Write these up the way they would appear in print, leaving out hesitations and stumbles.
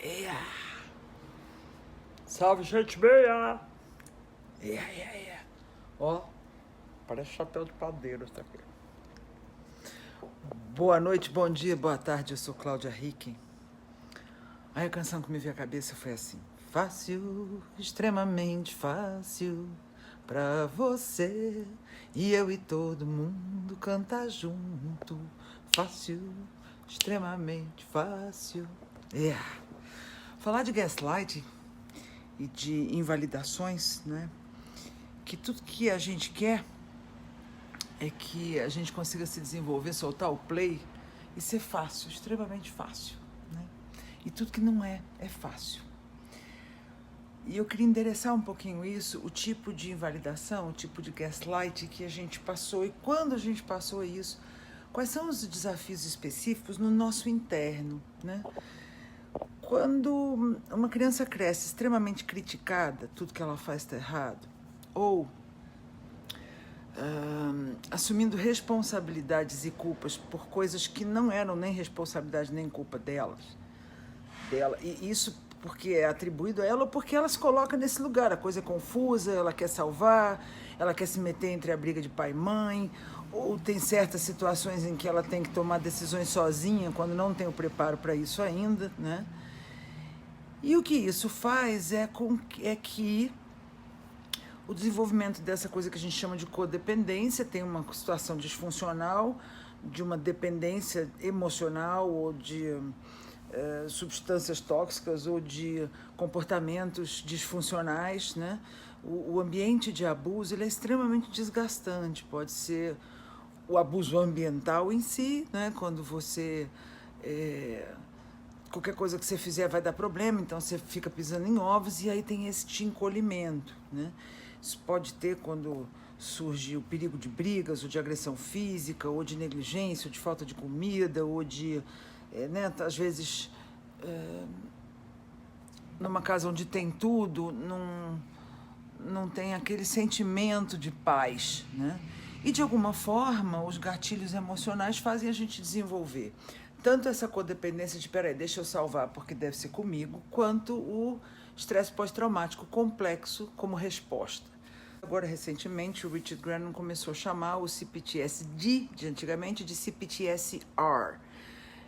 Yeah. Salve, gente meia! Yeah. Ó, parece chapéu de padeiro isso aqui. Boa noite, bom dia, boa tarde, eu sou Cláudia Ricken. Aí a canção que me veio à cabeça foi assim: fácil, extremamente fácil pra você e eu e todo mundo cantar junto. Fácil, extremamente fácil. Falar de gaslighting e de invalidações, né? Que tudo que a gente quer é que a gente consiga se desenvolver, soltar o play e ser fácil, extremamente fácil, né? E tudo que não é fácil. E eu queria endereçar um pouquinho isso, o tipo de invalidação, o tipo de gaslight que a gente passou e quando a gente passou isso, quais são os desafios específicos no nosso interno, né? Quando uma criança cresce extremamente criticada, tudo que ela faz está errado, ou assumindo responsabilidades e culpas por coisas que não eram nem responsabilidade nem culpa dela, e isso porque é atribuído a ela ou porque ela se coloca nesse lugar, a coisa é confusa, ela quer salvar, ela quer se meter entre a briga de pai e mãe, ou tem certas situações em que ela tem que tomar decisões sozinha, quando não tem o preparo para isso ainda, né? E o que isso faz é que o desenvolvimento dessa coisa que a gente chama de codependência tem uma situação disfuncional, de uma dependência emocional ou de substâncias tóxicas ou de comportamentos disfuncionais, né? O ambiente de abuso ele é extremamente desgastante, pode ser o abuso ambiental em si, né? Quando você... qualquer coisa que você fizer vai dar problema, então você fica pisando em ovos e aí tem esse encolhimento, né? Isso pode ter quando surge o perigo de brigas, ou de agressão física, ou de negligência, ou de falta de comida, ou de, né, às vezes, numa casa onde tem tudo, não tem aquele sentimento de paz, né? E, de alguma forma, os gatilhos emocionais fazem a gente desenvolver tanto essa codependência de, peraí, deixa eu salvar porque deve ser comigo, quanto o estresse pós-traumático complexo como resposta. Agora, recentemente, o Richard Grannon começou a chamar o CPTSD, de antigamente, de CPTSR.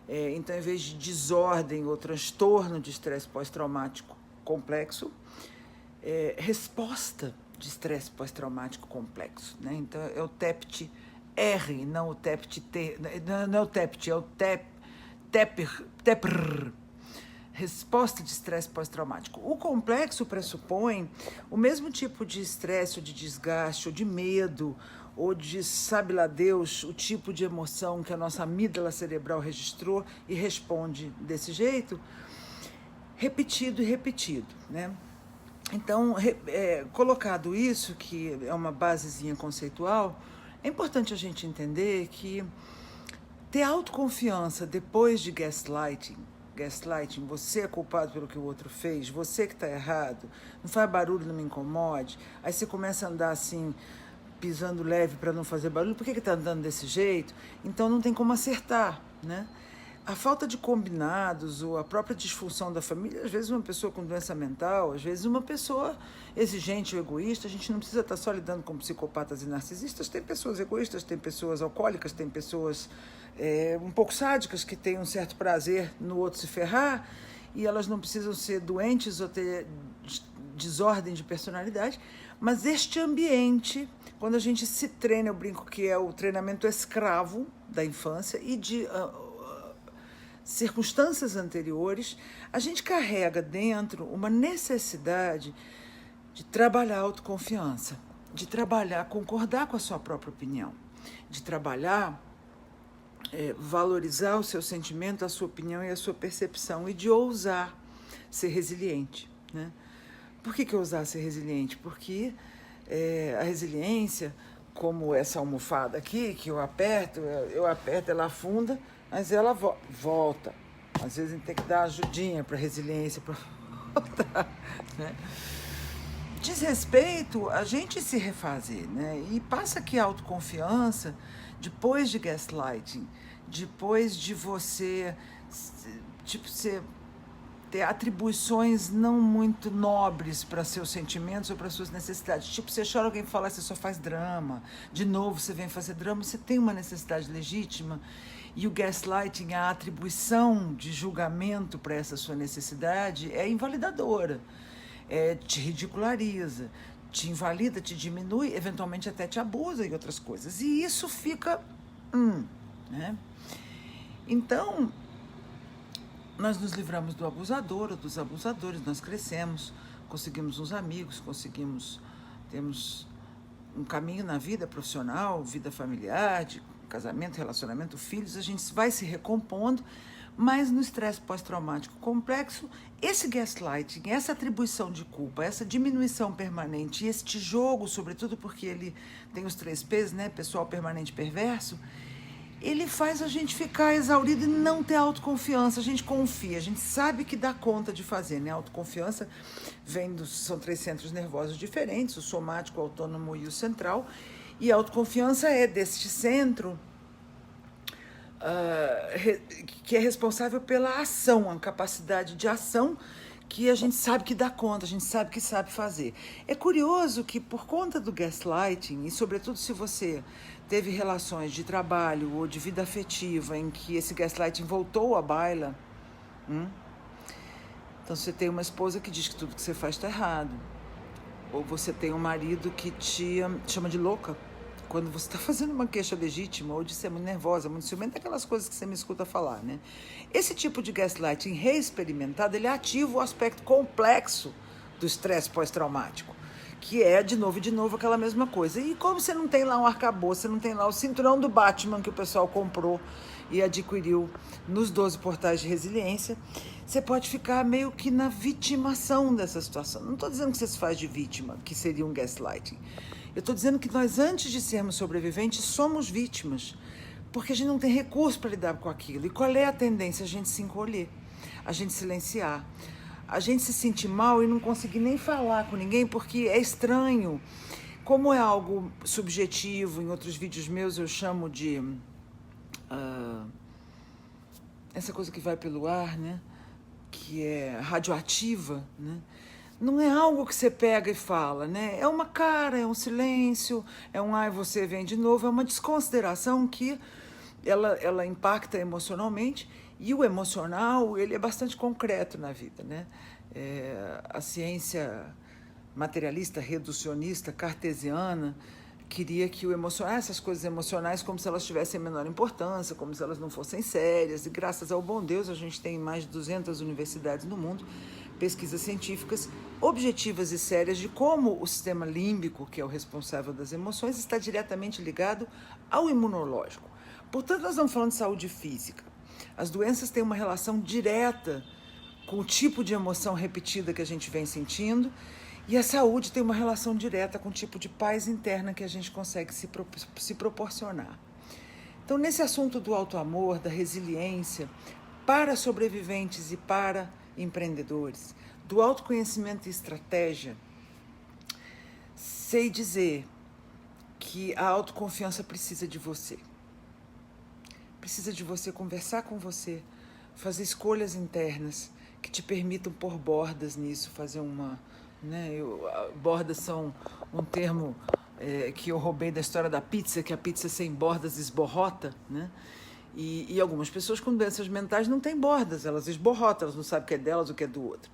Então, em vez de desordem ou transtorno de estresse pós-traumático complexo, resposta de estresse pós-traumático complexo, né? Então, é o TEPT-R, não o TEPT-T, não é o TEPT, é o TEPR, resposta de estresse pós-traumático. O complexo pressupõe o mesmo tipo de estresse, ou de desgaste, ou de medo, ou de sabe lá Deus, o tipo de emoção que a nossa amígdala cerebral registrou e responde desse jeito, repetido e repetido, né? Então, colocado isso, que é uma basezinha conceitual, é importante a gente entender que ter autoconfiança depois de gaslighting, você é culpado pelo que o outro fez, você que está errado, não faz barulho, não me incomode, aí você começa a andar assim, pisando leve para não fazer barulho, por que está andando desse jeito? Então não tem como acertar, né? A falta de combinados ou a própria disfunção da família, às vezes uma pessoa com doença mental, às vezes uma pessoa exigente ou egoísta, a gente não precisa estar só lidando com psicopatas e narcisistas, tem pessoas egoístas, tem pessoas alcoólicas, tem pessoas um pouco sádicas que têm um certo prazer no outro se ferrar e elas não precisam ser doentes ou ter desordem de personalidade, mas este ambiente, quando a gente se treina, eu brinco que é o treinamento escravo da infância e de circunstâncias anteriores, a gente carrega dentro uma necessidade de trabalhar a autoconfiança, de trabalhar, concordar com a sua própria opinião, de trabalhar, valorizar o seu sentimento, a sua opinião e a sua percepção e de ousar ser resiliente, né? Por que ousar ser resiliente? Porque a resiliência, como essa almofada aqui, que eu aperto, ela afunda, mas ela volta. Às vezes a gente tem que dar ajudinha para resiliência, para voltar, né? Diz respeito a gente se refazer, né? E passa que a autoconfiança, depois de gaslighting, depois de você, tipo, ser ter atribuições não muito nobres para seus sentimentos ou para suas necessidades. Tipo, você chora, alguém fala, você só faz drama. De novo, você vem fazer drama, você tem uma necessidade legítima. E o gaslighting, a atribuição de julgamento para essa sua necessidade é invalidadora, te ridiculariza, te invalida, te diminui, eventualmente até te abusa e outras coisas. E isso fica... né? Então, nós nos livramos do abusador ou dos abusadores, nós crescemos, conseguimos uns amigos, temos um caminho na vida profissional, vida familiar, de casamento, relacionamento, filhos, a gente vai se recompondo, mas no estresse pós-traumático complexo, esse gaslighting, essa atribuição de culpa, essa diminuição permanente, este jogo, sobretudo porque ele tem os 3 P's, né, pessoal, permanente, perverso, ele faz a gente ficar exaurido e não ter autoconfiança. A gente confia, a gente sabe que dá conta de fazer, né? A autoconfiança são 3 centros nervosos diferentes, o somático, o autônomo e o central. E a autoconfiança é deste centro que é responsável pela ação, a capacidade de ação que a gente sabe que dá conta, a gente sabe que sabe fazer. É curioso que por conta do gaslighting, e sobretudo se você teve relações de trabalho ou de vida afetiva em que esse gaslighting voltou à baila, então você tem uma esposa que diz que tudo que você faz está errado, ou você tem um marido que te chama de louca quando você está fazendo uma queixa legítima, ou de ser muito nervosa, muito ciumenta, aquelas coisas que você me escuta falar, né? Esse tipo de gaslighting reexperimentado, ele ativa o aspecto complexo do estresse pós-traumático, que é, de novo, aquela mesma coisa. E como você não tem lá um arcabouço, você não tem lá o cinturão do Batman que o pessoal comprou e adquiriu nos 12 portais de resiliência, você pode ficar meio que na vitimação dessa situação. Não estou dizendo que você se faz de vítima, que seria um gaslighting. Eu estou dizendo que nós, antes de sermos sobreviventes, somos vítimas, porque a gente não tem recurso para lidar com aquilo. E qual é a tendência? A gente se encolher, a gente silenciar, a gente se sentir mal e não conseguir nem falar com ninguém, porque é estranho. Como é algo subjetivo, em outros vídeos meus eu chamo de essa coisa que vai pelo ar, né? Que é radioativa, né? Não é algo que você pega e fala, né? É uma cara, é um silêncio, é um ai, você vem de novo, é uma desconsideração que ela impacta emocionalmente, e o emocional, ele é bastante concreto na vida, né? A ciência materialista, reducionista, cartesiana, queria que o emocional, essas coisas emocionais, como se elas tivessem menor importância, como se elas não fossem sérias, e graças ao bom Deus a gente tem mais de 200 universidades no mundo, pesquisas científicas objetivas e sérias de como o sistema límbico, que é o responsável das emoções, está diretamente ligado ao imunológico. Portanto, nós estamos falando de saúde física. As doenças têm uma relação direta com o tipo de emoção repetida que a gente vem sentindo, e a saúde tem uma relação direta com o tipo de paz interna que a gente consegue se proporcionar. Então, nesse assunto do auto-amor, da resiliência, para sobreviventes e para empreendedores, do autoconhecimento e estratégia, sei dizer que a autoconfiança precisa de você. Precisa de você conversar com você, fazer escolhas internas que te permitam pôr bordas nisso, fazer uma... bordas são um termo que eu roubei da história da pizza, que a pizza sem bordas esborrota, né? E algumas pessoas com doenças mentais não têm bordas, elas esborrotam, elas não sabem o que é delas, o que é do outro.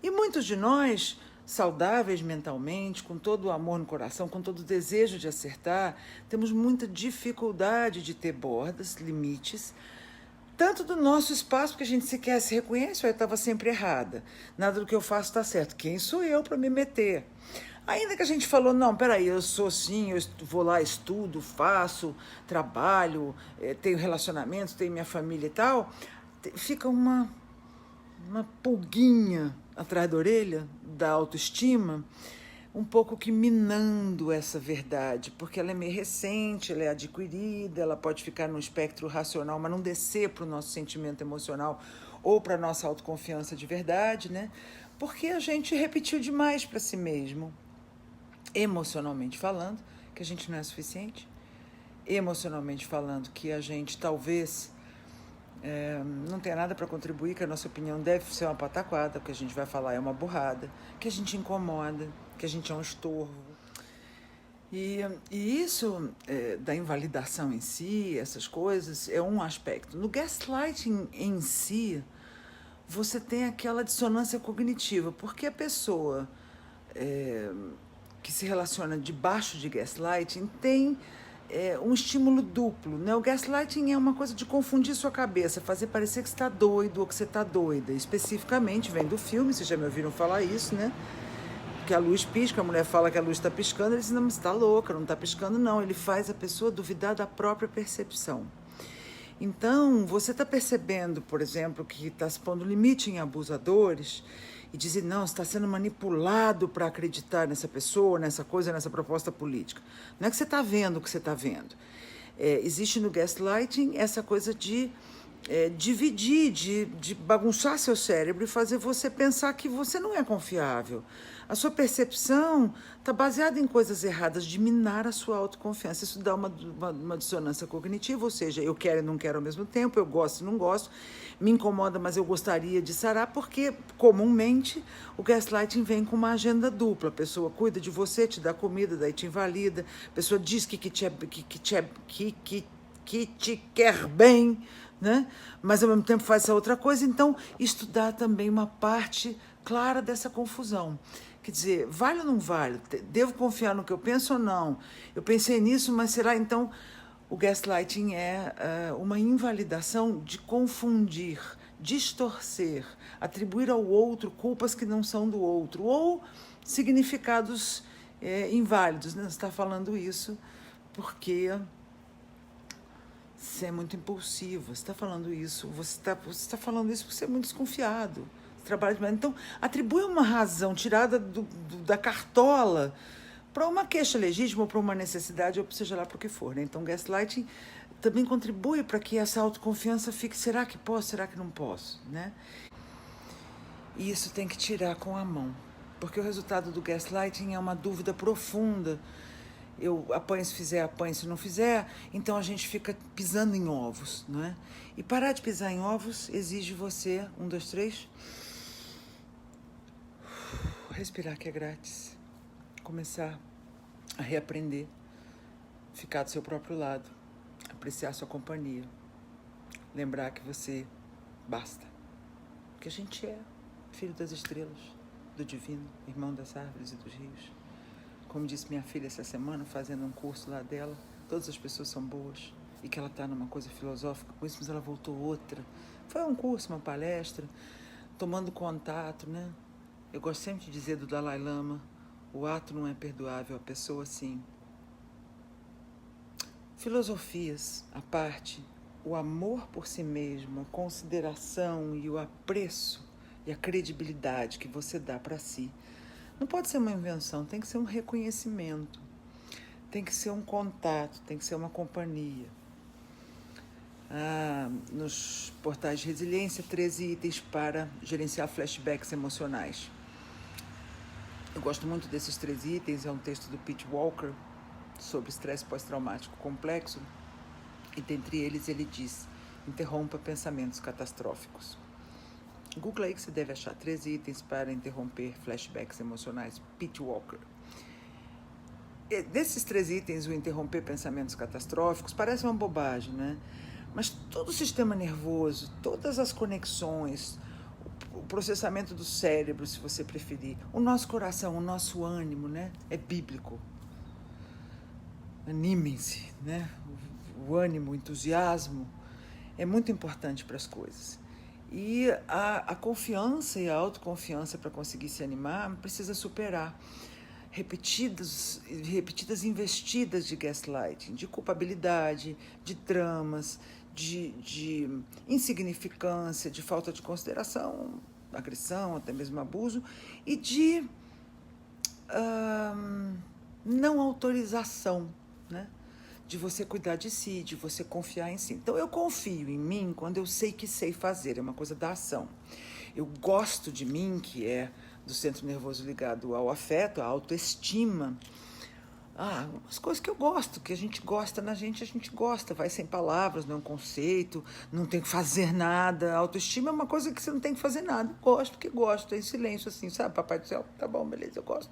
E muitos de nós, saudáveis mentalmente, com todo o amor no coração, com todo o desejo de acertar, temos muita dificuldade de ter bordas, limites, tanto do nosso espaço, porque a gente sequer se reconhece, eu estava sempre errada, nada do que eu faço está certo, quem sou eu para me meter? Ainda que a gente falou, não, peraí, eu sou assim, eu vou lá, estudo, faço, trabalho, tenho relacionamentos, tenho minha família e tal, fica uma pulguinha atrás da orelha da autoestima, um pouco que minando essa verdade, porque ela é meio recente, ela é adquirida, ela pode ficar no espectro racional, mas não descer para o nosso sentimento emocional ou para a nossa autoconfiança de verdade, né? Porque a gente repetiu demais para si mesmo, emocionalmente falando, que a gente não é suficiente, emocionalmente falando, que a gente talvez não tem nada para contribuir, que a nossa opinião deve ser uma pataquada, o que a gente vai falar é uma burrada, que a gente incomoda, que a gente é um estorvo. E isso da invalidação em si, essas coisas, é um aspecto. No gaslighting em si, você tem aquela dissonância cognitiva, porque a pessoa que se relaciona debaixo de gaslighting tem um estímulo duplo, né? O gaslighting é uma coisa de confundir sua cabeça, fazer parecer que você está doido ou que você está doida. Especificamente, vem do filme, vocês já me ouviram falar isso, né? Que a luz pisca, a mulher fala que a luz está piscando, ele diz, não, mas você está louca, não está piscando, não. Ele faz a pessoa duvidar da própria percepção. Então, você está percebendo, por exemplo, que está se pondo limite em abusadores e dizer, não, você está sendo manipulado para acreditar nessa pessoa, nessa coisa, nessa proposta política. Não é que você está vendo o que você está vendo. Existe no gaslighting essa coisa de dividir, de bagunçar seu cérebro e fazer você pensar que você não é confiável. A sua percepção está baseada em coisas erradas, de minar a sua autoconfiança. Isso dá uma dissonância cognitiva, ou seja, eu quero e não quero ao mesmo tempo, eu gosto e não gosto, me incomoda, mas eu gostaria de sarar, porque comumente o gaslighting vem com uma agenda dupla. A pessoa cuida de você, te dá comida, daí te invalida, a pessoa diz que te quer bem, né? Mas ao mesmo tempo faz essa outra coisa. Então, isto dá também uma parte clara dessa confusão. Quer dizer, vale ou não vale? Devo confiar no que eu penso ou não? Eu pensei nisso, mas será? Então, o gaslighting é uma invalidação de confundir, distorcer, atribuir ao outro culpas que não são do outro, ou significados inválidos, né? Você está falando isso porque você é muito impulsivo, você está falando isso, você está falando isso porque você é muito desconfiado. Trabalha demais. Então, atribui uma razão tirada da cartola para uma queixa legítima ou para uma necessidade, ou seja lá para o que for, né? Então, gaslighting também contribui para que essa autoconfiança fique, será que posso, será que não posso, né? E isso tem que tirar com a mão, porque o resultado do gaslighting é uma dúvida profunda. Eu apanho se fizer, apanho se não fizer, então a gente fica pisando em ovos, não é? E parar de pisar em ovos exige você, 1, 2, 3, respirar, que é grátis, começar a reaprender, ficar do seu próprio lado, apreciar sua companhia, lembrar que você basta, que a gente é filho das estrelas, do divino, irmão das árvores e dos rios. Como disse minha filha essa semana, fazendo um curso lá dela, todas as pessoas são boas, e que ela está numa coisa filosófica com isso, mas ela voltou outra. Foi um curso, uma palestra, tomando contato, né? Eu gosto sempre de dizer do Dalai Lama, o ato não é perdoável, a pessoa sim. Filosofias à parte, o amor por si mesmo, a consideração e o apreço e a credibilidade que você dá para si, não pode ser uma invenção, tem que ser um reconhecimento, tem que ser um contato, tem que ser uma companhia. Nos portais de resiliência, 13 itens para gerenciar flashbacks emocionais. Eu gosto muito desses 3 itens, é um texto do Pete Walker sobre estresse pós-traumático complexo, e dentre eles ele diz, interrompa pensamentos catastróficos. Google aí que você deve achar 13 itens para interromper flashbacks emocionais, Pete Walker. Desses 13 itens, o interromper pensamentos catastróficos parece uma bobagem, né? Mas todo o sistema nervoso, todas as conexões, o processamento do cérebro, se você preferir, o nosso coração, o nosso ânimo, né? É bíblico. Animem-se, né? O ânimo, o entusiasmo é muito importante para as coisas. E a confiança e a autoconfiança para conseguir se animar precisa superar repetidas investidas de gaslighting, de culpabilidade, de dramas, de insignificância, de falta de consideração, agressão, até mesmo abuso, e de não autorização, né? De você cuidar de si, de você confiar em si. Então, eu confio em mim quando eu sei que sei fazer, é uma coisa da ação. Eu gosto de mim, que é do centro nervoso ligado ao afeto, à autoestima, Umas coisas que eu gosto, que a gente gosta na gente, a gente gosta, vai sem palavras, não é um conceito, não tem que fazer nada. A autoestima é uma coisa que você não tem que fazer nada. Gosto porque gosto, é em silêncio assim, sabe? Papai do céu, tá bom, beleza, eu gosto.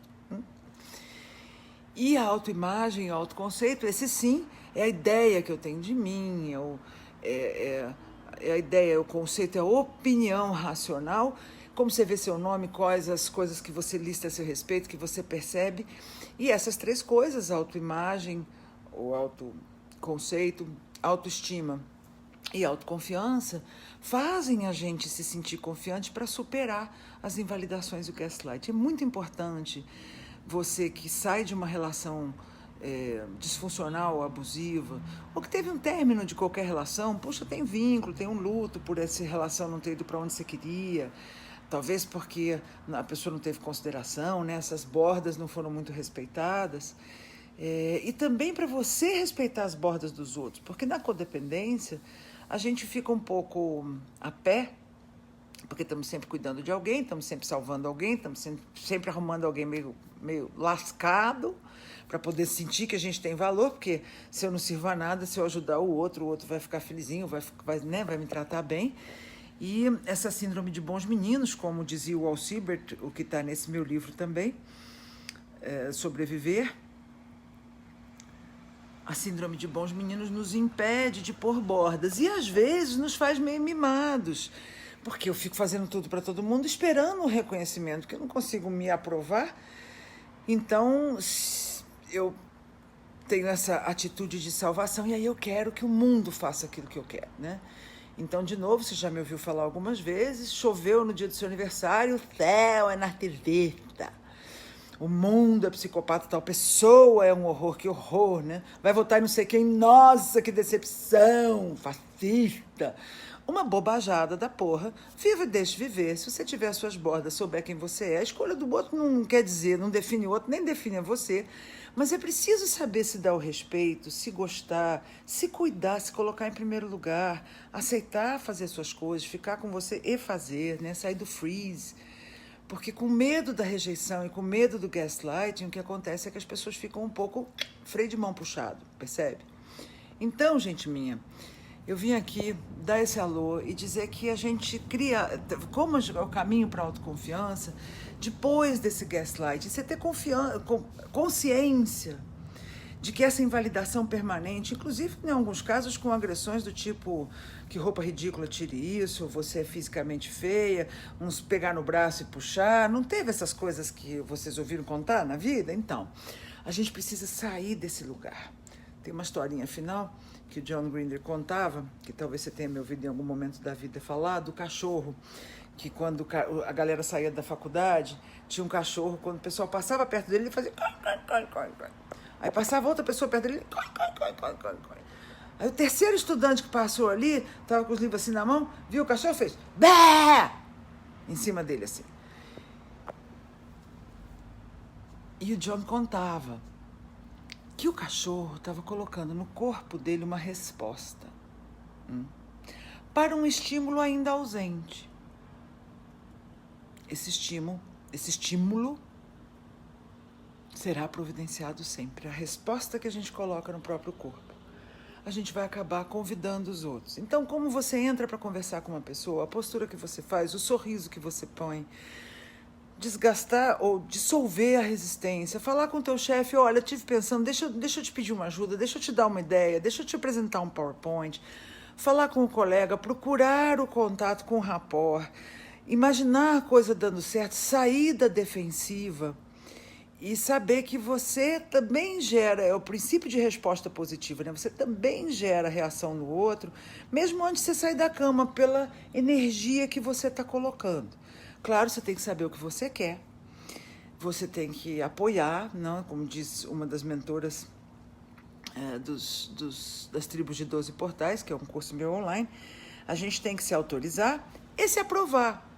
E a autoimagem, o autoconceito, esse sim é a ideia que eu tenho de mim, é, é a ideia, o conceito é a opinião racional. Como você vê seu nome, quais as coisas que você lista a seu respeito, que você percebe. E essas três coisas, autoimagem, o autoconceito, autoestima e autoconfiança, fazem a gente se sentir confiante para superar as invalidações do gaslight. É muito importante você que sai de uma relação disfuncional ou abusiva, ou que teve um término de qualquer relação, puxa, tem vínculo, tem um luto por essa relação não ter ido para onde você queria, talvez porque a pessoa não teve consideração, né? Essas bordas não foram muito respeitadas. E também para você respeitar as bordas dos outros, porque na codependência a gente fica um pouco a pé, porque estamos sempre cuidando de alguém, estamos sempre salvando alguém, estamos sempre arrumando alguém meio lascado, para poder sentir que a gente tem valor, porque se eu não sirvo a nada, se eu ajudar o outro vai ficar felizinho, vai me tratar bem. E essa síndrome de bons meninos, como dizia o Walt Siebert, o que está nesse meu livro também, Sobreviver, a síndrome de bons meninos nos impede de pôr bordas e às vezes nos faz meio mimados, porque eu fico fazendo tudo para todo mundo esperando o reconhecimento, que eu não consigo me aprovar. Então eu tenho essa atitude de salvação e aí eu quero que o mundo faça aquilo que eu quero, né? Então, de novo, você já me ouviu falar algumas vezes, choveu no dia do seu aniversário, o céu é narcisista, o mundo é psicopata, tal pessoa é um horror, que horror, né? Vai votar em não sei quem, nossa, que decepção, fascista. Uma bobajada da porra. Viva e deixe viver. Se você tiver as suas bordas, souber quem você é, a escolha do outro não quer dizer, não define o outro, nem define a você. Mas é preciso saber se dar o respeito, se gostar, se cuidar, se colocar em primeiro lugar, aceitar fazer suas coisas, ficar com você e fazer, né? Sair do freeze. Porque com medo da rejeição e com medo do gaslighting, o que acontece é que as pessoas ficam um pouco freio de mão puxado, percebe? Então, gente minha, eu vim aqui dar esse alô e dizer que a gente cria, como é o caminho para a autoconfiança, depois desse gaslight, você ter consciência de que essa invalidação permanente, inclusive em alguns casos com agressões do tipo que roupa ridícula tire isso, você é fisicamente feia, uns pegar no braço e puxar, não teve essas coisas que vocês ouviram contar na vida? Então, a gente precisa sair desse lugar. Tem uma historinha final que o John Grinder contava, que talvez você tenha me ouvido em algum momento da vida falar, do cachorro, que quando a galera saía da faculdade, tinha um cachorro, quando o pessoal passava perto dele, ele fazia... Aí passava outra pessoa perto dele, aí o terceiro estudante que passou ali, estava com os livros assim na mão, viu o cachorro e fez bé! Em cima dele assim. E o John contava que o cachorro estava colocando no corpo dele uma resposta para um estímulo ainda ausente. Esse estímulo será providenciado sempre. A resposta que a gente coloca no próprio corpo, a gente vai acabar convidando os outros. Então, como você entra para conversar com uma pessoa, a postura que você faz, o sorriso que você põe, desgastar ou dissolver a resistência, falar com o teu chefe, olha, tive pensando, deixa eu te pedir uma ajuda, deixa eu te dar uma ideia, deixa eu te apresentar um PowerPoint, falar com o colega, procurar o contato com o rapport, imaginar a coisa dando certo, sair da defensiva e saber que você também gera, é o princípio de resposta positiva, né? Você também gera reação no outro, mesmo antes de você sair da cama, pela energia que você está colocando. Claro, você tem que saber o que você quer, você tem que apoiar, não? Como diz uma das mentoras das tribos de 12 portais, que é um curso meu online, a gente tem que se autorizar e se aprovar.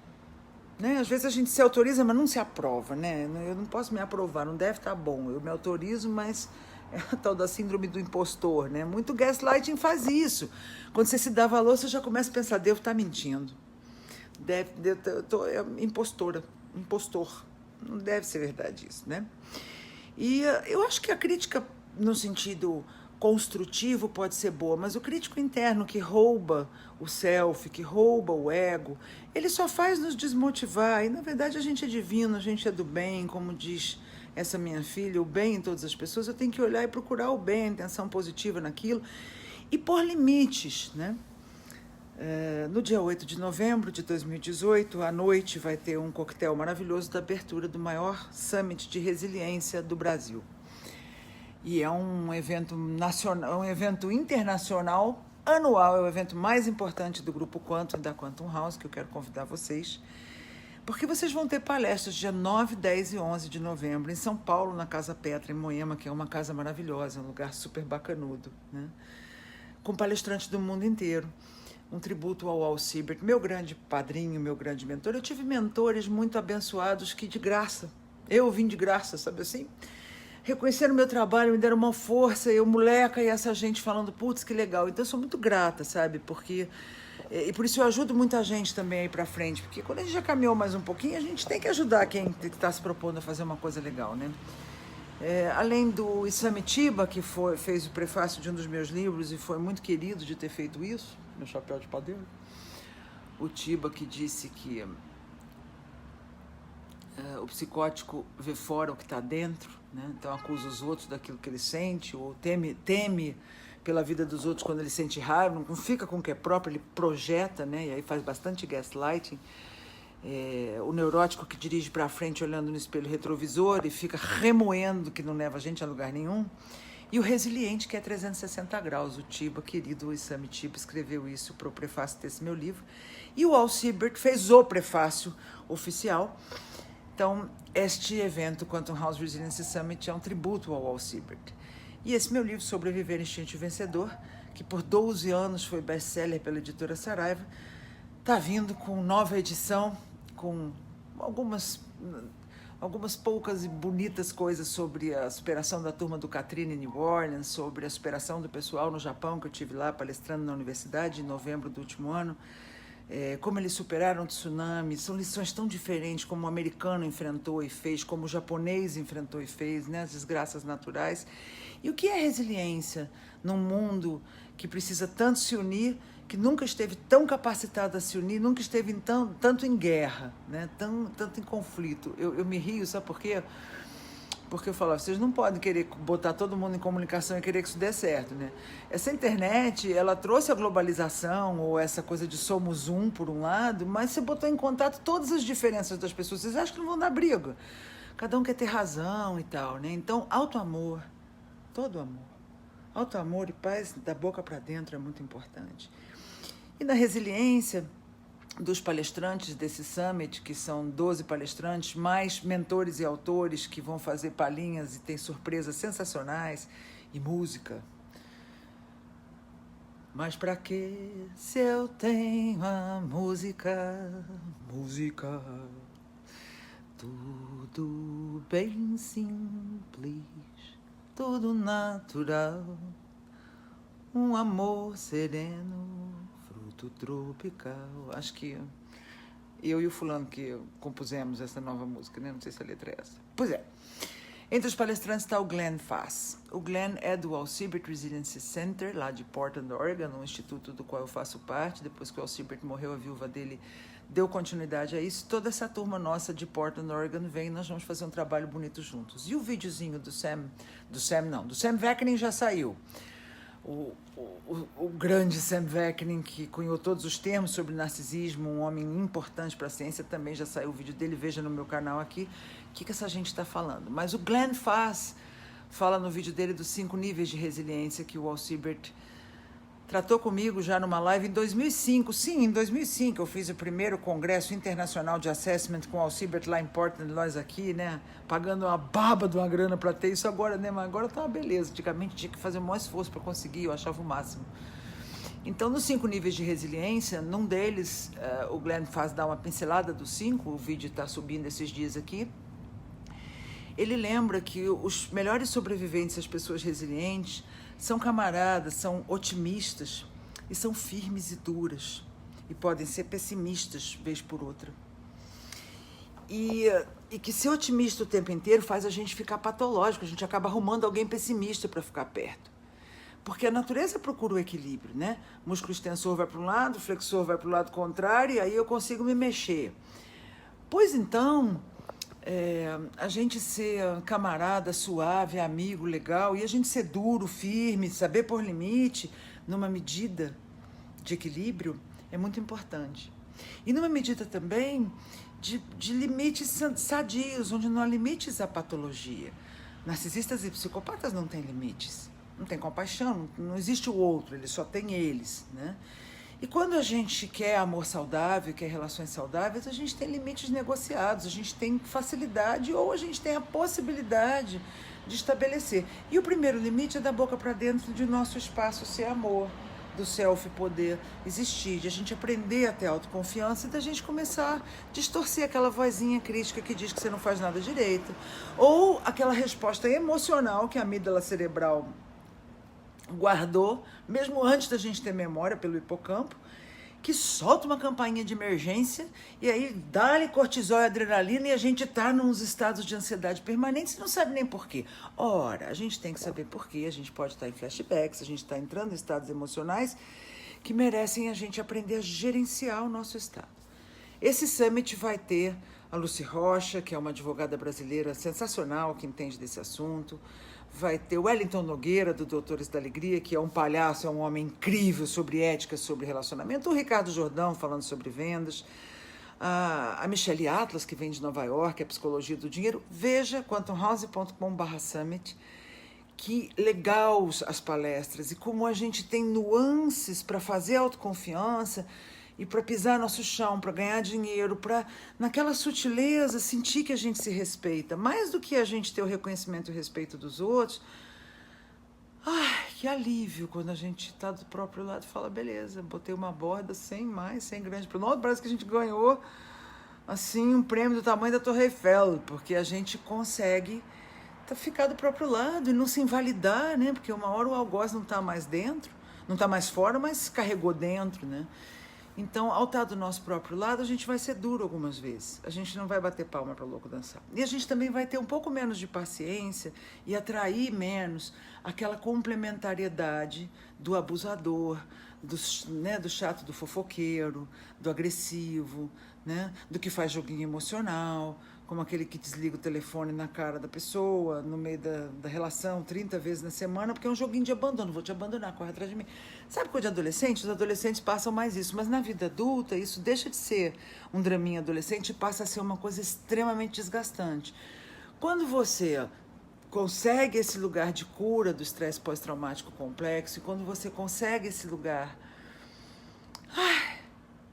Né? Às vezes a gente se autoriza, mas não se aprova, né? Eu não posso me aprovar, não deve estar bom. Eu me autorizo, mas é a tal da síndrome do impostor, né? Muito gaslighting faz isso. Quando você se dá valor, você já começa a pensar, devo estar mentindo. Impostor. Não deve ser verdade isso, né? E eu acho que a crítica, no sentido construtivo, pode ser boa, mas o crítico interno que rouba o self, que rouba o ego, ele só faz nos desmotivar. E, na verdade, a gente é divino, a gente é do bem, como diz essa minha filha, o bem em todas as pessoas. Eu tenho que olhar e procurar o bem, a intenção positiva naquilo e pôr limites, né? No dia 8 de novembro de 2018, à noite, vai ter um coquetel maravilhoso da abertura do maior summit de resiliência do Brasil. E é um evento nacional, um evento internacional, anual, é o evento mais importante do Grupo Quantum e da Quantum House, que eu quero convidar vocês, porque vocês vão ter palestras dia 9, 10 e 11 de novembro em São Paulo, na Casa Petra, em Moema, que é uma casa maravilhosa, um lugar super bacanudo, né? Com palestrantes do mundo inteiro. Um tributo ao Al Siebert, meu grande padrinho, meu grande mentor. Eu tive mentores muito abençoados que de graça, eu vim de graça, sabe assim? Reconheceram meu trabalho, me deram uma força, eu moleca e essa gente falando, putz, que legal. Então eu sou muito grata, sabe? Porque, e por isso eu ajudo muita gente também a ir pra frente, porque quando a gente já caminhou mais um pouquinho, a gente tem que ajudar quem está se propondo a fazer uma coisa legal, né? Além do Isamitiba, que fez o prefácio de um dos meus livros e foi muito querido de ter feito isso, meu chapéu de padeiro. O Tiba, que disse que o psicótico vê fora o que está dentro, né? Então acusa os outros daquilo que ele sente, ou teme pela vida dos outros quando ele sente raiva, não fica com o que é próprio, ele projeta, né? E aí faz bastante gaslighting. O neurótico que dirige para frente olhando no espelho retrovisor e fica remoendo que não leva a gente a lugar nenhum. E o resiliente, que é 360 graus. O Tiba, querido Isami Tiba, escreveu isso para o prefácio desse meu livro. E o Al Siebert fez o prefácio oficial. Então, este evento, Quantum House Resilience Summit, é um tributo ao Al Siebert. E esse meu livro, Sobreviver Instinto Vencedor, que por 12 anos foi best-seller pela editora Saraiva, está vindo com nova edição, com algumas poucas e bonitas coisas sobre a superação da turma do Katrina em New Orleans, sobre a superação do pessoal no Japão, que eu tive lá palestrando na universidade em novembro do último ano, como eles superaram o tsunami. São lições tão diferentes, como o americano enfrentou e fez, como o japonês enfrentou e fez, né, as desgraças naturais. E o que é resiliência num mundo que precisa tanto se unir, que nunca esteve tão capacitado a se unir, nunca esteve tanto em guerra, né? Tanto em conflito. Eu me rio, sabe por quê? Porque eu falo, vocês não podem querer botar todo mundo em comunicação e querer que isso dê certo, né? Essa internet, ela trouxe a globalização, ou essa coisa de somos um, por um lado, mas você botou em contato todas as diferenças das pessoas. Vocês acham que não vão dar briga? Cada um quer ter razão e tal, né? Então, auto-amor, todo amor. Auto-amor e paz da boca para dentro é muito importante. E na resiliência dos palestrantes desse summit, que são 12 palestrantes, mais mentores e autores que vão fazer palhinhas e tem surpresas sensacionais e música. Mas pra que se eu tenho a música, tudo bem simples, tudo natural, um amor sereno, fruto tropical. Acho que eu e o fulano que compusemos essa nova música, né? Não sei se a letra é essa. Pois é. Entre os palestrantes está o Glenn Fass. O Glenn é do Al Siebert Resilience Center, lá de Portland, Oregon, um instituto do qual eu faço parte. Depois que o Al Siebert morreu, a viúva dele deu continuidade a isso. Toda essa turma nossa de Portland, Oregon vem e nós vamos fazer um trabalho bonito juntos. E o videozinho do Sam Vaknin já saiu. O grande Sam Vaknin, que cunhou todos os termos sobre narcisismo, um homem importante para a ciência, também já saiu o vídeo dele, veja no meu canal aqui o que essa gente está falando. Mas o Glenn Fass fala no vídeo dele dos 5 níveis de resiliência que o Al Siebert tratou comigo já numa live em 2005. Sim, em 2005 eu fiz o primeiro congresso internacional de assessment com o Al Siebert lá em Portland, nós aqui, né, pagando uma baba de uma grana para ter isso agora, né, mas agora tá uma beleza. Antigamente tinha que fazer o maior esforço para conseguir, eu achava o máximo. Então, nos 5 níveis de resiliência, num deles, o Glenn Fass dá uma pincelada dos 5, o vídeo está subindo esses dias aqui. Ele lembra que os melhores sobreviventes, as pessoas resilientes, são camaradas, são otimistas e são firmes e duras. E podem ser pessimistas, vez por outra. E, e que ser otimista o tempo inteiro faz a gente ficar patológico, a gente acaba arrumando alguém pessimista para ficar perto. Porque a natureza procura o equilíbrio, né? Músculo extensor vai para um lado, flexor vai para o lado contrário, e aí eu consigo me mexer. Pois então, a gente ser camarada, suave, amigo, legal, e a gente ser duro, firme, saber pôr limite, numa medida de equilíbrio, é muito importante. E numa medida também de limites sadios, onde não há limites à patologia. Narcisistas e psicopatas não têm limites. Não tem compaixão, não existe o outro, ele só tem eles, né? E quando a gente quer amor saudável, quer relações saudáveis, a gente tem limites negociados, a gente tem facilidade ou a gente tem a possibilidade de estabelecer. E o primeiro limite é da boca para dentro de nosso espaço ser amor, do self poder existir, de a gente aprender a ter autoconfiança e da gente começar a distorcer aquela vozinha crítica que diz que você não faz nada direito, ou aquela resposta emocional que a amígdala cerebral guardou, mesmo antes da gente ter memória pelo hipocampo, que solta uma campainha de emergência e aí dá-lhe cortisol e adrenalina e a gente está nos estados de ansiedade permanentes e não sabe nem por quê. Ora, a gente tem que saber por quê, a gente pode estar em flashbacks, a gente está entrando em estados emocionais que merecem a gente aprender a gerenciar o nosso estado. Esse summit vai ter a Lucy Rocha, que é uma advogada brasileira sensacional, que entende desse assunto. Vai ter o Wellington Nogueira, do Doutores da Alegria, que é um palhaço, é um homem incrível sobre ética, sobre relacionamento. O Ricardo Jordão, falando sobre vendas. A Michelle Atlas, que vem de Nova York, a Psicologia do Dinheiro. Veja quantumhouse.com/summit. Que legal as palestras e como a gente tem nuances para fazer autoconfiança e para pisar nosso chão, para ganhar dinheiro, para, naquela sutileza, sentir que a gente se respeita. Mais do que a gente ter o reconhecimento e o respeito dos outros. Ai, que alívio quando a gente está do próprio lado e fala, beleza, botei uma borda sem grande problema. Parece que a gente ganhou, assim, um prêmio do tamanho da Torre Eiffel, porque a gente consegue ficar do próprio lado e não se invalidar, né? Porque uma hora o algoz não está mais dentro, não está mais fora, mas carregou dentro, né? Então, ao estar do nosso próprio lado, a gente vai ser duro algumas vezes. A gente não vai bater palma para louco dançar. E a gente também vai ter um pouco menos de paciência e atrair menos aquela complementariedade do abusador, do chato, do fofoqueiro, do agressivo, né? Do que faz joguinho emocional, como aquele que desliga o telefone na cara da pessoa, no meio da relação, 30 vezes na semana, porque é um joguinho de abandono, vou te abandonar, corre atrás de mim. Sabe coisa de adolescente? Os adolescentes passam mais isso, mas na vida adulta isso deixa de ser um draminha adolescente e passa a ser uma coisa extremamente desgastante. Quando você consegue esse lugar de cura do estresse pós-traumático complexo, e quando você consegue esse lugar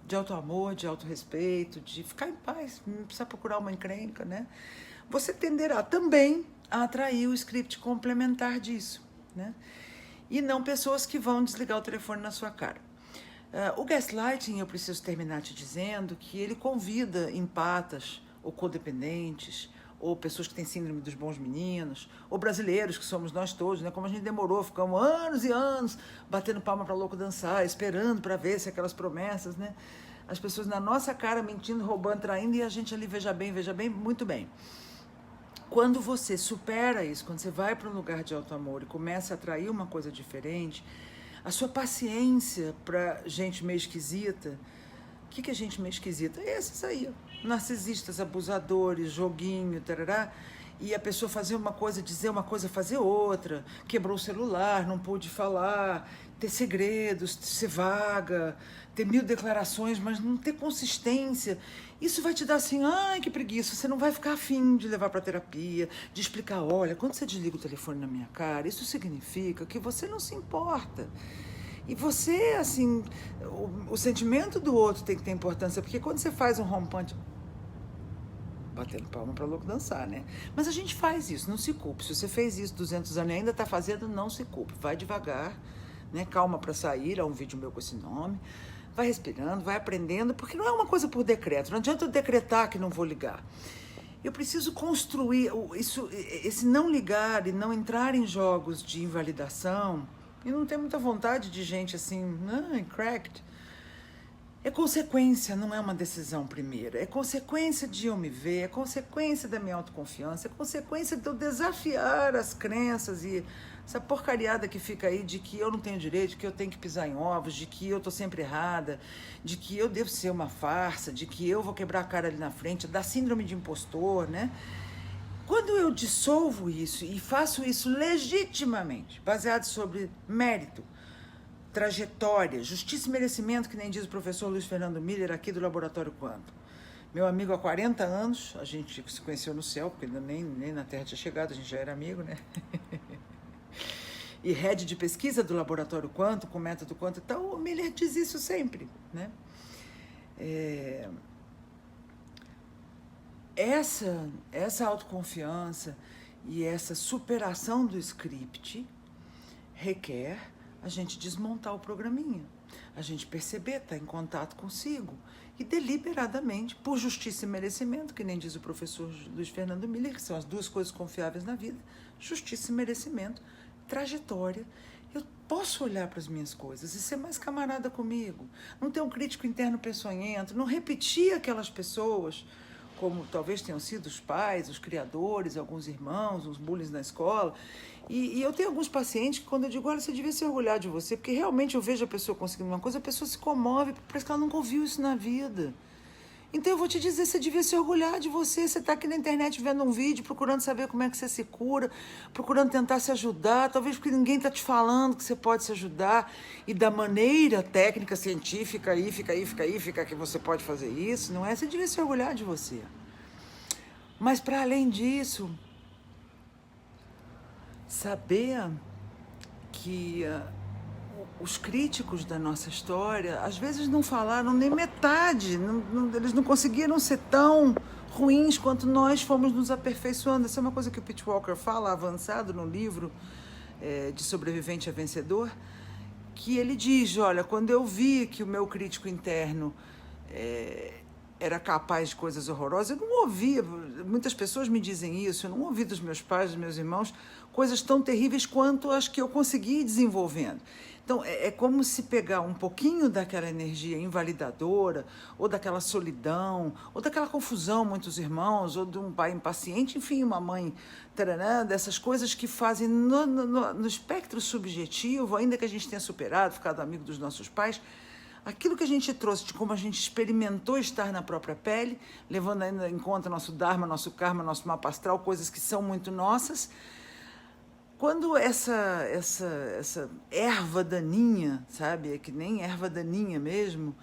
de auto-amor, de auto-respeito, de ficar em paz, não precisa procurar uma encrenca, né? Você tenderá também a atrair o script complementar disso, né? E não pessoas que vão desligar o telefone na sua cara. O gaslighting, eu preciso terminar te dizendo que ele convida empatas ou codependentes, ou pessoas que têm síndrome dos bons meninos, ou brasileiros, que somos nós todos, né? Como a gente demorou, ficamos anos e anos batendo palma para louco dançar, esperando para ver se aquelas promessas, né? As pessoas na nossa cara mentindo, roubando, traindo, e a gente ali, veja bem, muito bem. Quando você supera isso, quando você vai para um lugar de auto-amor e começa a atrair uma coisa diferente, a sua paciência para gente meio esquisita. O que é gente meio esquisita? É esses aí, ó. Narcisistas, abusadores, joguinho, tarará. E a pessoa fazer uma coisa, dizer uma coisa, fazer outra. Quebrou o celular, não pôde falar, ter segredos, ser vaga, ter 1000 declarações, mas não ter consistência. Isso vai te dar assim, ai, que preguiça. Você não vai ficar afim de levar para terapia, de explicar, olha, quando você desliga o telefone na minha cara, isso significa que você não se importa. E você, assim, o sentimento do outro tem que ter importância, porque quando você faz um home punch, batendo palma para louco dançar, né? Mas a gente faz isso, não se culpe. Se você fez isso 200 anos e ainda está fazendo, não se culpe. Vai devagar, né? Calma para sair, há um vídeo meu com esse nome. Vai respirando, vai aprendendo, porque não é uma coisa por decreto. Não adianta eu decretar que não vou ligar. Eu preciso construir esse não ligar e não entrar em jogos de invalidação. E não tenho muita vontade de gente assim, cracked. É consequência, não é uma decisão primeira. É consequência de eu me ver, é consequência da minha autoconfiança, é consequência de eu desafiar as crenças e essa porcariada que fica aí de que eu não tenho direito, de que eu tenho que pisar em ovos, de que eu tô sempre errada, de que eu devo ser uma farsa, de que eu vou quebrar a cara ali na frente, da síndrome de impostor, né? Quando eu dissolvo isso e faço isso legitimamente, baseado sobre mérito, trajetória, justiça e merecimento, que nem diz o professor Luiz Fernando Miller aqui do Laboratório Quanto. Meu amigo há 40 anos, a gente se conheceu no céu, porque ainda nem na Terra tinha chegado, a gente já era amigo, né? E head de pesquisa do Laboratório Quanto, com método Quanto e tal, o Miller diz isso sempre, né? Essa autoconfiança e essa superação do script requer a gente desmontar o programinha, a gente perceber, estar em contato consigo e deliberadamente, por justiça e merecimento, que nem diz o professor Luiz Fernando Miller, que são as duas coisas confiáveis na vida, justiça e merecimento, trajetória. Eu posso olhar para as minhas coisas e ser mais camarada comigo, não ter um crítico interno peçonhento, não repetir aquelas pessoas como talvez tenham sido os pais, os criadores, alguns irmãos, os bullies na escola. E eu tenho alguns pacientes que quando eu digo, olha, você devia se orgulhar de você, porque realmente eu vejo a pessoa conseguindo uma coisa, a pessoa se comove, parece que ela nunca ouviu isso na vida. Então eu vou te dizer, você devia se orgulhar de você. Você está aqui na internet vendo um vídeo, procurando saber como é que você se cura, procurando tentar se ajudar, talvez porque ninguém está te falando que você pode se ajudar, e da maneira técnica, científica, fica que você pode fazer isso, não é? Você devia se orgulhar de você. Mas para além disso, saber que os críticos da nossa história, às vezes não falaram nem metade, eles não conseguiram ser tão ruins quanto nós fomos nos aperfeiçoando. Essa é uma coisa que o Pete Walker fala, avançado no livro de Sobrevivente a Vencedor, que ele diz, olha, quando eu vi que o meu crítico interno era capaz de coisas horrorosas, eu não ouvia, muitas pessoas me dizem isso, eu não ouvi dos meus pais, dos meus irmãos, coisas tão terríveis quanto as que eu consegui ir desenvolvendo. Então, é como se pegar um pouquinho daquela energia invalidadora, ou daquela solidão, ou daquela confusão, muitos irmãos, ou de um pai impaciente, enfim, uma mãe, taranã, dessas coisas que fazem no espectro subjetivo, ainda que a gente tenha superado, ficado amigo dos nossos pais, aquilo que a gente trouxe de como a gente experimentou estar na própria pele, levando ainda em conta nosso dharma, nosso karma, nosso mapa astral, coisas que são muito nossas. Quando essa erva daninha, sabe, é que nem erva daninha mesmo,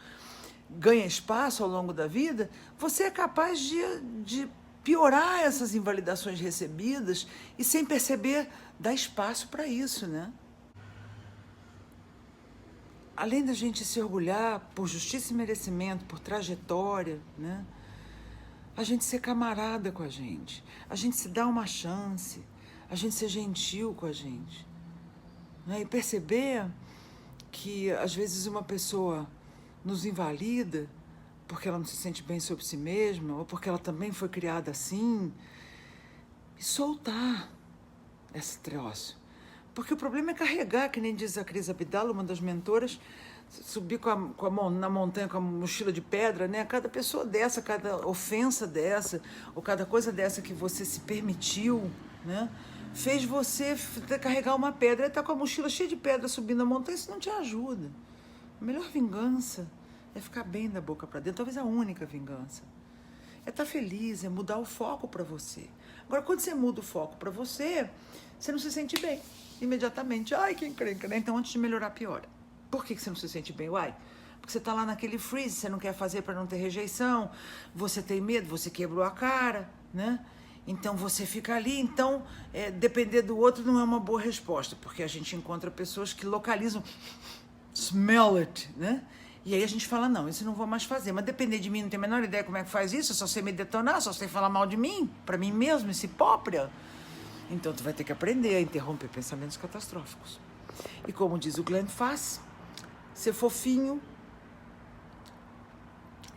ganha espaço ao longo da vida, você é capaz de piorar essas invalidações recebidas e, sem perceber, dar espaço para isso, né? Além da gente se orgulhar por justiça e merecimento, por trajetória, né? A gente ser camarada com a gente se dá uma chance, a gente ser gentil com a gente, né? E perceber que às vezes uma pessoa nos invalida porque ela não se sente bem sobre si mesma ou porque ela também foi criada assim, e soltar esse troço. Porque o problema é carregar, que nem diz a Cris Abdala, uma das mentoras, subir na montanha com a mochila de pedra, né? Cada pessoa dessa, cada ofensa dessa, ou cada coisa dessa que você se permitiu, né? Fez você carregar uma pedra. E tá com a mochila cheia de pedra subindo a montanha, isso não te ajuda. A melhor vingança é ficar bem da boca para dentro, talvez a única vingança. É estar feliz, é mudar o foco para você. Agora, quando você muda o foco para você, você não se sente bem imediatamente. Ai, que encrenca, né? Então, antes de melhorar, piora. Por que você não se sente bem? Uai, porque você está lá naquele freeze, você não quer fazer para não ter rejeição, você tem medo, você quebrou a cara, né? Então, você fica ali. Então, depender do outro não é uma boa resposta, porque a gente encontra pessoas que localizam, smell it, né? E aí a gente fala, não, isso eu não vou mais fazer. Mas depender de mim, não tenho a menor ideia como é que faz isso, eu só sei me detonar, só sei falar mal de mim, para mim mesmo, esse própria. Então, tu vai ter que aprender a interromper pensamentos catastróficos. E como diz o Glenn Fass, ser fofinho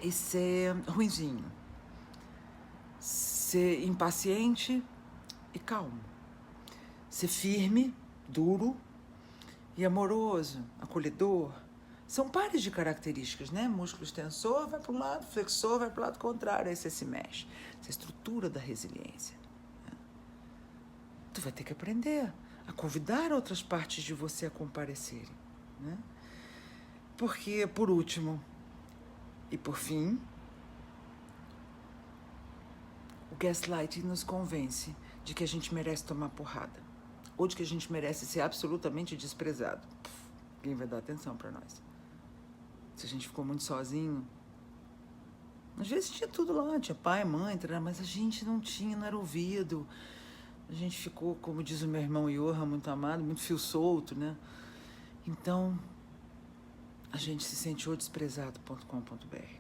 e ser ruinzinho. Ser impaciente e calmo. Ser firme, duro e amoroso, acolhedor. São pares de características, né? Músculo extensor vai para um lado, flexor vai para o lado contrário, aí você se mexe. Essa é a estrutura da resiliência. Tu vai ter que aprender a convidar outras partes de você a comparecerem, né? Porque, por último e por fim, o gaslighting nos convence de que a gente merece tomar porrada, ou de que a gente merece ser absolutamente desprezado. Quem vai dar atenção para nós? Se a gente ficou muito sozinho, às vezes tinha tudo lá, tinha pai, mãe, mas a gente não tinha, não era ouvido. A gente ficou, como diz o meu irmão Johan, muito amado, muito fio solto, né? Então, a gente se sente ou desprezado.com.br.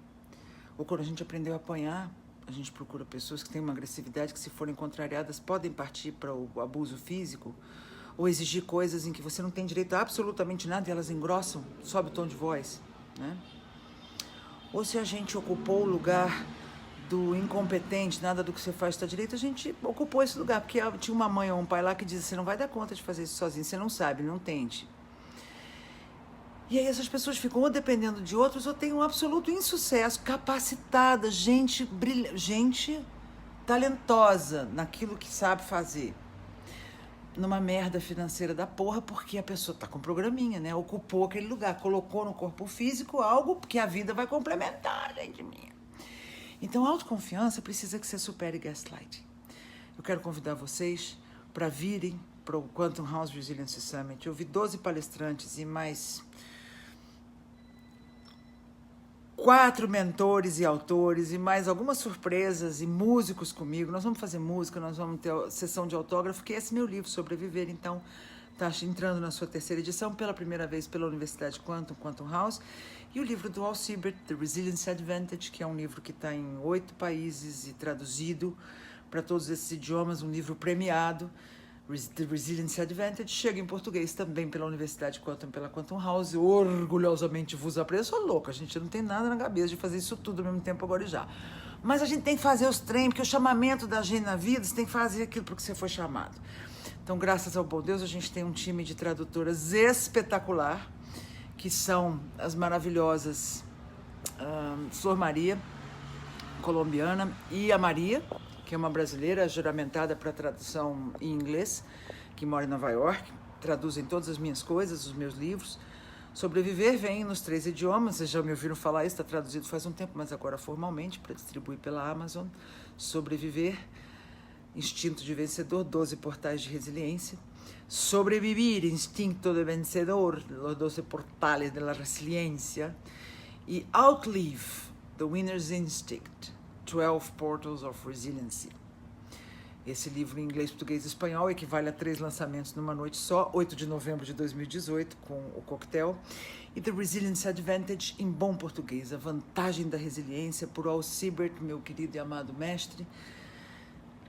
Ou quando a gente aprendeu a apanhar, a gente procura pessoas que têm uma agressividade que, se forem contrariadas, podem partir para o abuso físico ou exigir coisas em que você não tem direito a absolutamente nada e elas engrossam, sobe o tom de voz, né? Ou se a gente ocupou o lugar do incompetente, nada do que você faz está direito, a gente ocupou esse lugar, porque tinha uma mãe ou um pai lá que dizia: você não vai dar conta de fazer isso sozinho, você não sabe, não tente. E aí essas pessoas ficam ou dependendo de outros ou têm um absoluto insucesso, capacitada, gente talentosa naquilo que sabe fazer, numa merda financeira da porra, porque a pessoa tá com programinha, né? Ocupou aquele lugar, colocou no corpo físico algo que a vida vai complementar, gente minha. Então, a autoconfiança precisa que você supere gaslighting. Eu quero convidar vocês para virem para o Quantum House Resilience Summit. Eu vi 12 palestrantes e mais 4 mentores e autores e mais algumas surpresas e músicos comigo. Nós vamos fazer música, nós vamos ter sessão de autógrafo, que é esse meu livro, Sobreviver. Então, está entrando na sua 3ª edição, pela primeira vez pela Universidade Quantum House. E o livro do Al Siebert, The Resilience Advantage, que é um livro que está em 8 países e traduzido para todos esses idiomas, um livro premiado. The Resilience Advantage chega em português também pela Universidade Quantum, pela Quantum House. Orgulhosamente vos aprecio. Eu sou louca, a gente não tem nada na cabeça de fazer isso tudo ao mesmo tempo agora e já. Mas a gente tem que fazer os treinos, porque o chamamento da gente na vida, você tem que fazer aquilo para que você foi chamado. Então, graças ao bom Deus, a gente tem um time de tradutoras espetacular, que são as maravilhosas Flor Maria, colombiana, e a Maria, que é uma brasileira juramentada para tradução em inglês, que mora em Nova York, traduzem todas as minhas coisas, os meus livros. Sobreviver vem nos 3 idiomas, vocês já me ouviram falar isso, está traduzido faz um tempo, mas agora formalmente, para distribuir pela Amazon. Sobreviver, Instinto de Vencedor, 12 portais de resiliência. Sobrevivir, Instinto de Vencedor, los 12 portales de la resiliencia. E Outlive, The Winner's Instinct, 12 Portals of Resiliency. Esse livro em inglês, português e espanhol equivale a 3 lançamentos numa noite só, 8 de novembro de 2018, com o coquetel. E The Resilience Advantage, em bom português, a vantagem da resiliência, por Al Siebert, meu querido e amado mestre,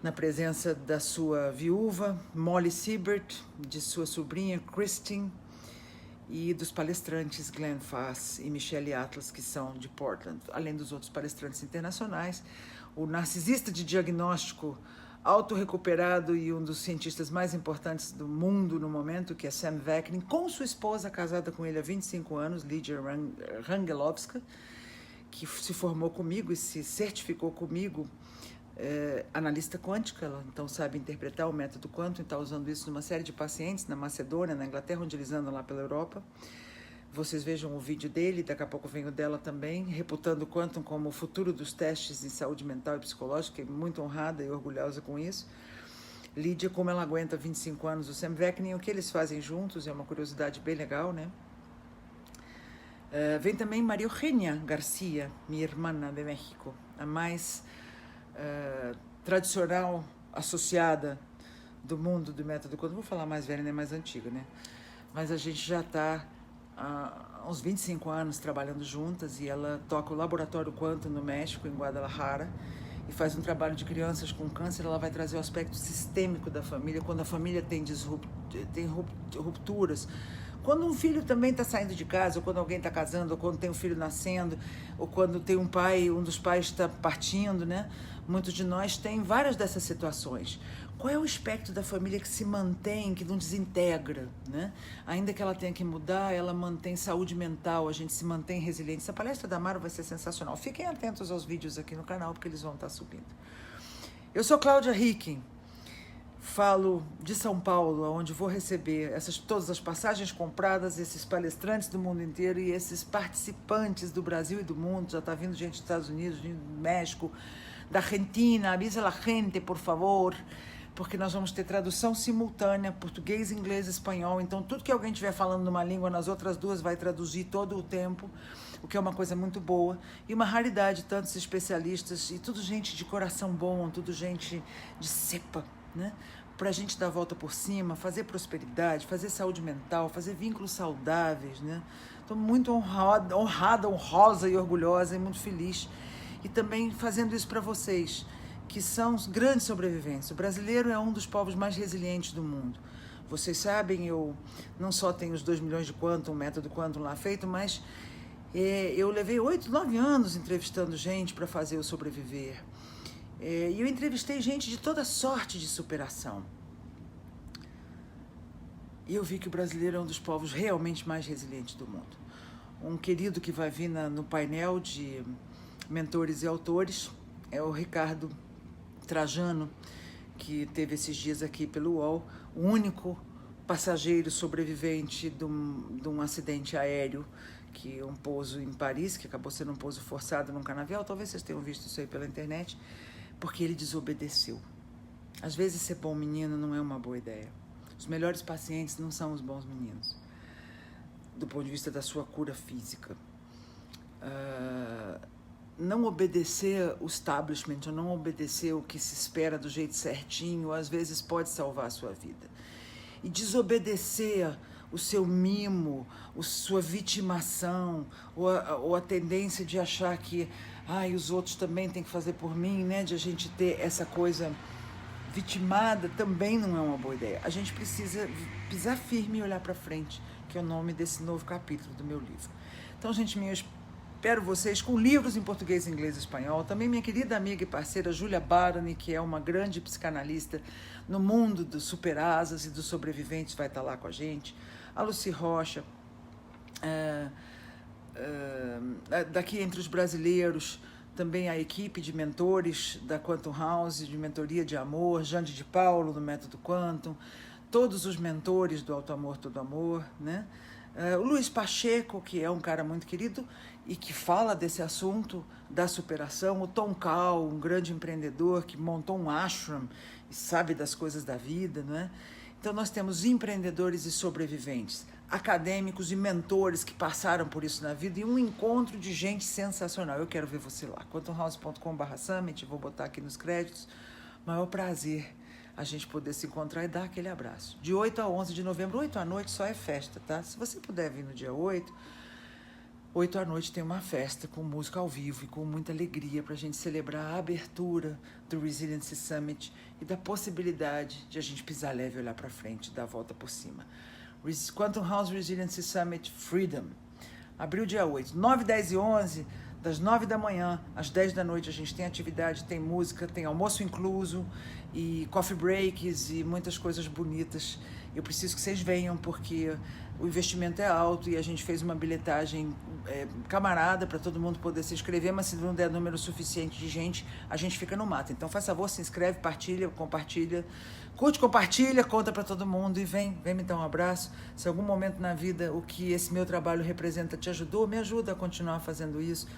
na presença da sua viúva, Molly Siebert, de sua sobrinha, Christine, e dos palestrantes Glenn Fass e Michelle Atlas, que são de Portland, além dos outros palestrantes internacionais. O narcisista de diagnóstico autorrecuperado e um dos cientistas mais importantes do mundo no momento, que é Sam Vaknin, com sua esposa, casada com ele há 25 anos, Lydia Rangelovska, que se formou comigo e se certificou comigo, analista quântica. Ela então sabe interpretar o método quantum e está usando isso numa série de pacientes na Macedônia, na Inglaterra, onde eles andam lá pela Europa. Vocês vejam o vídeo dele, daqui a pouco vem o dela também, reputando o quantum como o futuro dos testes em saúde mental e psicológica, e muito honrada e orgulhosa com isso. Lídia, como ela aguenta 25 anos, o Sam Vaknin, o que eles fazem juntos, é uma curiosidade bem legal, né? Vem também Maria Eugenia Garcia, minha irmã de México, a mais tradicional associada do mundo do método quantum. Não vou falar mais velha nem mais antiga, né? Mas a gente já está há uns 25 anos trabalhando juntas, e ela toca o Laboratório Quantum no México, em Guadalajara, e faz um trabalho de crianças com câncer. Ela vai trazer o aspecto sistêmico da família, quando a família tem rupturas, Quando um filho também está saindo de casa, ou quando alguém está casando, ou quando tem um filho nascendo, ou quando tem um dos pais está partindo, né? Muitos de nós têm várias dessas situações. Qual é o aspecto da família que se mantém, que não desintegra, né? Ainda que ela tenha que mudar, ela mantém saúde mental, a gente se mantém resiliente. Essa palestra da Mara vai ser sensacional. Fiquem atentos aos vídeos aqui no canal, porque eles vão estar subindo. Eu sou Cláudia Hicken, falo de São Paulo, onde vou receber todas as passagens compradas, esses palestrantes do mundo inteiro e esses participantes do Brasil e do mundo. Já está vindo gente dos Estados Unidos, do México, da Argentina. Avisa la gente, por favor, porque nós vamos ter tradução simultânea, português, inglês, espanhol. Então, tudo que alguém estiver falando numa língua, nas outras duas vai traduzir todo o tempo, o que é uma coisa muito boa. E uma raridade, tantos especialistas, e tudo gente de coração bom, tudo gente de cepa, né? Para a gente dar a volta por cima, fazer prosperidade, fazer saúde mental, fazer vínculos saudáveis, né? Estou muito honrada, honrosa e orgulhosa e muito feliz. E também fazendo isso para vocês, que são os grandes sobreviventes. O brasileiro é um dos povos mais resilientes do mundo. Vocês sabem, eu não só tenho os 2 milhões de Quantum, o método Quantum lá feito, mas eu levei 8, 9 anos entrevistando gente para fazer o Sobreviver. E eu entrevistei gente de toda sorte de superação. E eu vi que o brasileiro é um dos povos realmente mais resilientes do mundo. Um querido que vai vir no painel de mentores e autores é o Ricardo Trajano, que teve esses dias aqui pelo UOL, o único passageiro sobrevivente de um acidente aéreo, que um pouso em Paris, que acabou sendo um pouso forçado num canavial. Talvez vocês tenham visto isso aí pela internet, porque ele desobedeceu. Às vezes ser bom menino não é uma boa ideia. Os melhores pacientes não são os bons meninos, do ponto de vista da sua cura física. Não obedecer o establishment, ou não obedecer o que se espera do jeito certinho, às vezes pode salvar a sua vida. E desobedecer o seu mimo, a sua vitimação, ou a tendência de achar que os outros também têm que fazer por mim, né? De a gente ter essa coisa vitimada, também não é uma boa ideia. A gente precisa pisar firme e olhar para frente, que é o nome desse novo capítulo do meu livro. Então, gente minha, espero vocês com livros em português, inglês e espanhol. Também minha querida amiga e parceira Júlia Baroni, que é uma grande psicanalista no mundo dos superasas e dos sobreviventes, vai estar lá com a gente. A Lucy Rocha, daqui entre os brasileiros, também a equipe de mentores da Quantum House, de mentoria de amor, Jande de Paulo, do Método Quantum, todos os mentores do Alto Amor, Todo Amor, né? O Luiz Pacheco, que é um cara muito querido e que fala desse assunto da superação. O Tom Cal, um grande empreendedor que montou um ashram e sabe das coisas da vida, não é? Então nós temos empreendedores e sobreviventes, acadêmicos e mentores que passaram por isso na vida e um encontro de gente sensacional. Eu quero ver você lá. quantumhouse.com/summit, vou botar aqui nos créditos. Maior prazer a gente poder se encontrar e dar aquele abraço. De 8 a 11 de novembro, 8 à noite só é festa, tá? Se você puder vir no dia 8 à noite tem uma festa com música ao vivo e com muita alegria para a gente celebrar a abertura do Resiliency Summit e da possibilidade de a gente pisar leve e olhar para frente, dar a volta por cima. Quantum House Resiliency Summit Freedom. Abril dia 8, 9, 10 e 11, das 9 da manhã às 10 da noite a gente tem atividade, tem música, tem almoço incluso e coffee breaks e muitas coisas bonitas. Eu preciso que vocês venham porque o investimento é alto e a gente fez uma bilhetagem camarada para todo mundo poder se inscrever, mas se não der número suficiente de gente, a gente fica no mato. Então faz favor, se inscreve, partilha, compartilha, curte, compartilha, conta para todo mundo e vem me dar um abraço. Se algum momento na vida o que esse meu trabalho representa te ajudou, me ajuda a continuar fazendo isso,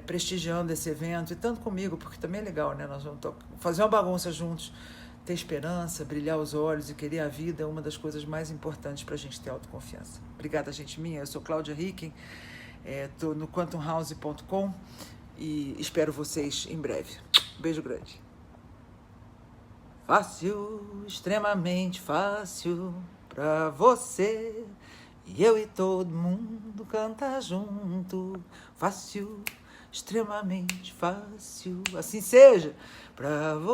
prestigiando esse evento e tanto comigo, porque também é legal, né? Nós vamos fazer uma bagunça juntos. Ter esperança, brilhar os olhos e querer a vida é uma das coisas mais importantes para a gente ter autoconfiança. Obrigada, gente minha. Eu sou Cláudia Hicken, estou no quantumhouse.com e espero vocês em breve. Beijo grande. Fácil, extremamente fácil para você e eu e todo mundo cantar junto. Fácil, extremamente fácil, assim seja para você.